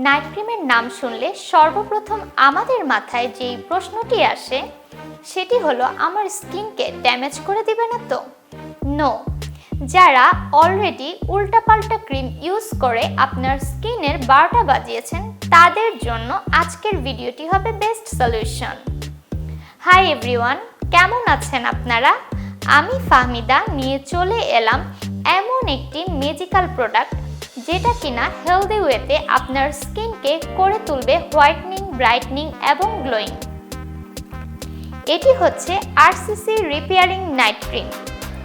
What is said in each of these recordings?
Night ক্রিমের নাম শুনলে সর্বপ্রথম আমাদের মাথায় যেই প্রশ্নটি আসে সেটি হলো আমার স্কিনকে ড্যামেজ করে দিবে না তো? নো, যারা অলরেডি উল্টাপাল্টা ক্রিম ইউজ করে আপনার স্কিনের 12টা বাজিয়েছেন তাদের জন্য আজকের ভিডিওটি হবে বেস্ট সলিউশন। হাই এভরিওয়ান, কেমন আছেন আপনারা? আমি ফাহমিদা নিয়ে চলে এলাম এমন একটি ম্যাজিক্যাল প্রোডাক্ট যেটা কিনা হেলদি ওয়েতে আপনার স্কিনকে করে তুলবে হোয়াইটনিং, ব্রাইটনিং এবং গ্লোয়িং। এটি হচ্ছে RCC রিপেয়ারিং নাইট ক্রিম।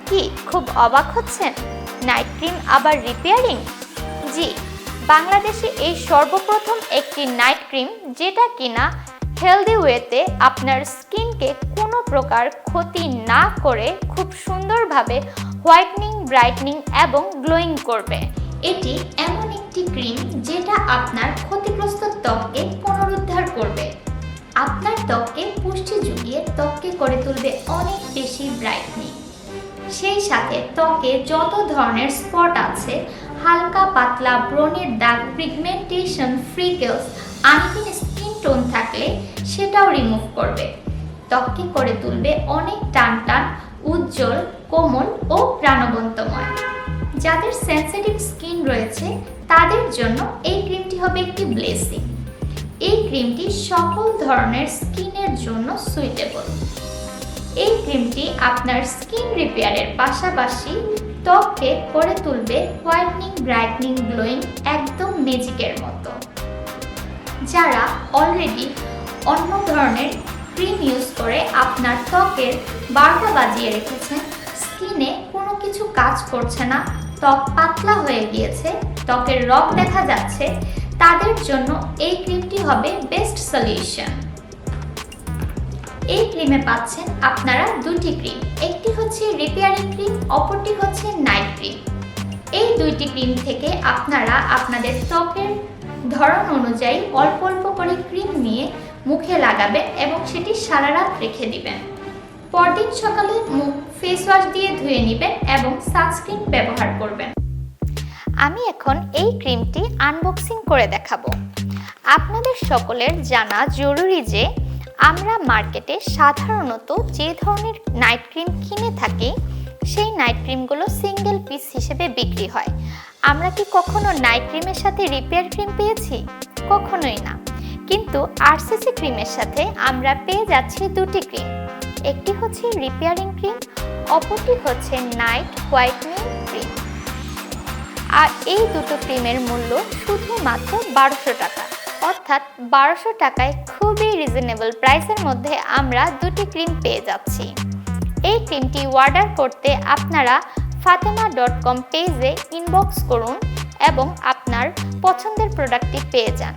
কি খুব অবাক হচ্ছেন? নাইট ক্রিম আবার রিপেয়ারিং? জি, বাংলাদেশে এই সর্বপ্রথম একটি নাইট ক্রিম যেটা কিনা হেলদি ওয়েতে আপনার স্কিনকে কোনো প্রকার ক্ষতি না করে খুব সুন্দরভাবে হোয়াইটনিং, ব্রাইটনিং এবং গ্লোয়িং করবে। এটি এমন একটি ক্রিম যেটা আপনার ক্ষতিগ্রস্ত ত্বককে পুনরুদ্ধার করবে, আপনার ত্বককে পুষ্টি জুগিয়ে ত্বককে করে তুলবে অনেক বেশি ব্রাইটনিং। সেই সাথে ত্বকে যত ধরনের স্পট আছে, হালকা পাতলা ব্রণের দাগ, pigmentation, freckles, uneven skin tone থাকলে সেটাও রিমুভ করবে। ত্বককে করে তুলবে অনেক টান টান, উজ্জ্বল, কোমল ও প্রাণবন্তময়। যাদের সেনসিটিভ স্কিন রয়েছে তাদের জন্য এই ক্রিমটি হবে একটি ব্লেসিং। এই ক্রিমটি সকল ধরনের স্কিনের জন্য সুইটেবল। এই ক্রিমটি আপনার স্কিন রিপেয়ারের পাশাপাশি ত্বককে করে তুলবে হোয়াইটনিং, ব্রাইটনিং, গ্লোয়িং একদম ম্যাজিকের মতো। যারা অলরেডি অন্য ধরনের ক্রিম ইউজ করে আপনার ত্বকের 12টা বাজিয়ে রেখেছেন, স্কিনে কোনো কিছু কাজ করছে না, ত্বক পাতলা হয়ে গিয়েছে, ত্বকের রগ দেখা যাচ্ছে, তাদের জন্য এই ক্রিমটি হবে বেস্ট সলিউশন। এই ক্রিমে পাচ্ছেন আপনারা দুটি ক্রিম, একটি হচ্ছে রিপেয়ারিং ক্রিম, অপরটি হচ্ছে নাইট ক্রিম। এই দুইটি ক্রিম থেকে আপনারা আপনাদের ত্বকের ধরন অনুযায়ী অল্প অল্প করে ক্রিম নিয়ে মুখে লাগাবেন এবং সেটি সারা রাত রেখে দিবেন। পরদিন সকালে মুখ ফেস ওয়াশ দিয়ে ধুয়ে নেবেন এবং সানস্ক্রিন ব্যবহার করবেন। আমি এখন এই ক্রিমটি আনবক্সিং করে দেখাবো। আপনাদের সকলের জানা জরুরি যে আমরা মার্কেটে সাধারণত যে ধরনের নাইট ক্রিম কিনে থাকি সেই নাইট ক্রিমগুলো সিঙ্গেল পিস হিসেবে বিক্রি হয়। আমরা কি কখনো নাইট ক্রিমের সাথে রিপেয়ার ক্রিম পেয়েছি? কখনোই না। কিন্তু RCC ক্রিমের সাথে আমরা পেয়ে যাচ্ছি দুটি ক্রিম, একটি হচ্ছে রিপেয়ারিং ক্রিম, অপরটি হচ্ছে নাইট হোয়াইটনিং ক্রিম। আর এই দুটো ক্রিমের মূল্য শুধুমাত্র 1200 টাকা, অর্থাৎ 1200 টাকায় খুবই রিজনেবল প্রাইসের মধ্যে আমরা দুটি ক্রিম পেয়ে যাচ্ছি। এই ক্রিমটি অর্ডার করতে আপনারা fateyma.com পেজে ইনবক্স করুন এবং আপনার পছন্দের প্রোডাক্টটি পেয়ে যান।